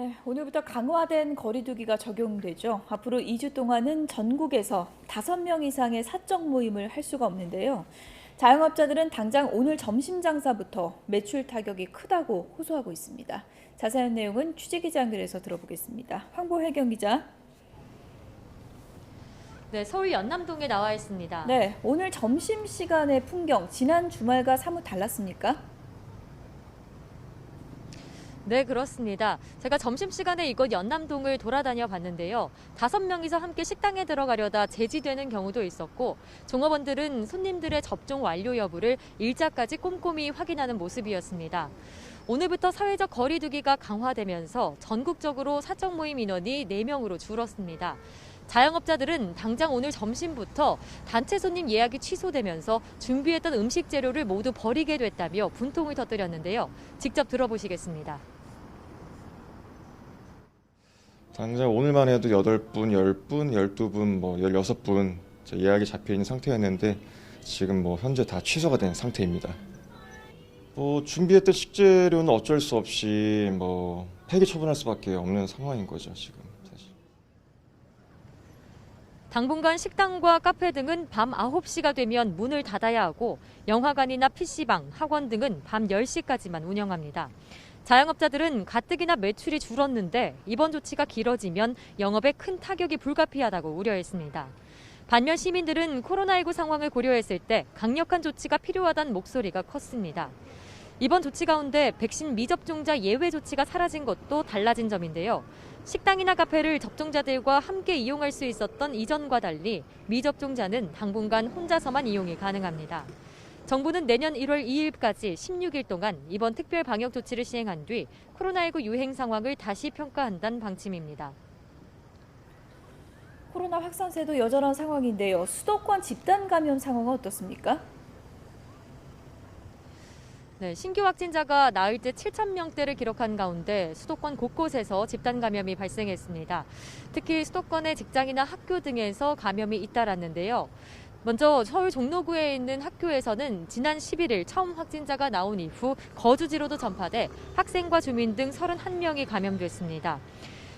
네, 오늘부터 강화된 거리 두기가 적용되죠. 앞으로 2주 동안은 전국에서 5명 이상의 사적 모임을 할 수가 없는데요. 자영업자들은 당장 오늘 점심 장사부터 매출 타격이 크다고 호소하고 있습니다. 자세한 내용은 취재기자 연결해서 들어보겠습니다. 황보혜경 기자. 네, 서울 연남동에 나와 있습니다. 네, 오늘 점심시간의 풍경, 지난 주말과 사뭇 달랐습니까? 네, 그렇습니다. 제가 점심시간에 이곳 연남동을 돌아다녀 봤는데요. 5명이서 함께 식당에 들어가려다 제지되는 경우도 있었고, 종업원들은 손님들의 접종 완료 여부를 일자까지 꼼꼼히 확인하는 모습이었습니다. 오늘부터 사회적 거리 두기가 강화되면서 전국적으로 사적 모임 인원이 4명으로 줄었습니다. 자영업자들은 당장 오늘 점심부터 단체 손님 예약이 취소되면서 준비했던 음식 재료를 모두 버리게 됐다며 분통을 터뜨렸는데요. 직접 들어보시겠습니다. 당장 오늘만 해도 8분, 10분, 12분, 16분 예약이 잡혀 있는 상태였는데 지금 현재 다 취소가 된 상태입니다. 준비했던 식재료는 어쩔 수 없이 폐기 처분할 수밖에 없는 상황인 거죠, 지금 사실. 당분간 식당과 카페 등은 밤 9시가 되면 문을 닫아야 하고 영화관이나 PC방, 학원 등은 밤 10시까지만 운영합니다. 자영업자들은 가뜩이나 매출이 줄었는데 이번 조치가 길어지면 영업에 큰 타격이 불가피하다고 우려했습니다. 반면 시민들은 코로나19 상황을 고려했을 때 강력한 조치가 필요하다는 목소리가 컸습니다. 이번 조치 가운데 백신 미접종자 예외 조치가 사라진 것도 달라진 점인데요. 식당이나 카페를 접종자들과 함께 이용할 수 있었던 이전과 달리 미접종자는 당분간 혼자서만 이용이 가능합니다. 정부는 내년 1월 2일까지 16일 동안 이번 특별 방역 조치를 시행한 뒤 코로나19 유행 상황을 다시 평가한다는 방침입니다. 코로나 확산세도 여전한 상황인데요. 수도권 집단 감염 상황은 어떻습니까? 네, 신규 확진자가 나흘째 7,000명대를 기록한 가운데 수도권 곳곳에서 집단 감염이 발생했습니다. 특히 수도권의 직장이나 학교 등에서 감염이 잇따랐는데요. 먼저 서울 종로구에 있는 학교에서는 지난 11일 처음 확진자가 나온 이후 거주지로도 전파돼 학생과 주민 등 31명이 감염됐습니다.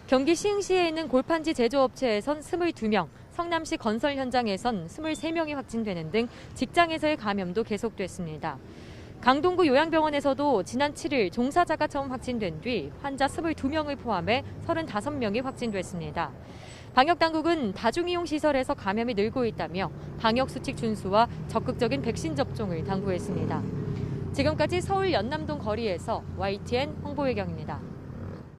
경기 시흥시에 있는 골판지 제조업체에선 22명, 성남시 건설 현장에선 23명이 확진되는 등 직장에서의 감염도 계속됐습니다. 강동구 요양병원에서도 지난 7일 종사자가 처음 확진된 뒤 환자 22명을 포함해 35명이 확진됐습니다. 방역당국은 다중이용시설에서 감염이 늘고 있다며 방역수칙 준수와 적극적인 백신 접종을 당부했습니다. 지금까지 서울 연남동 거리에서 YTN 홍보혜경입니다.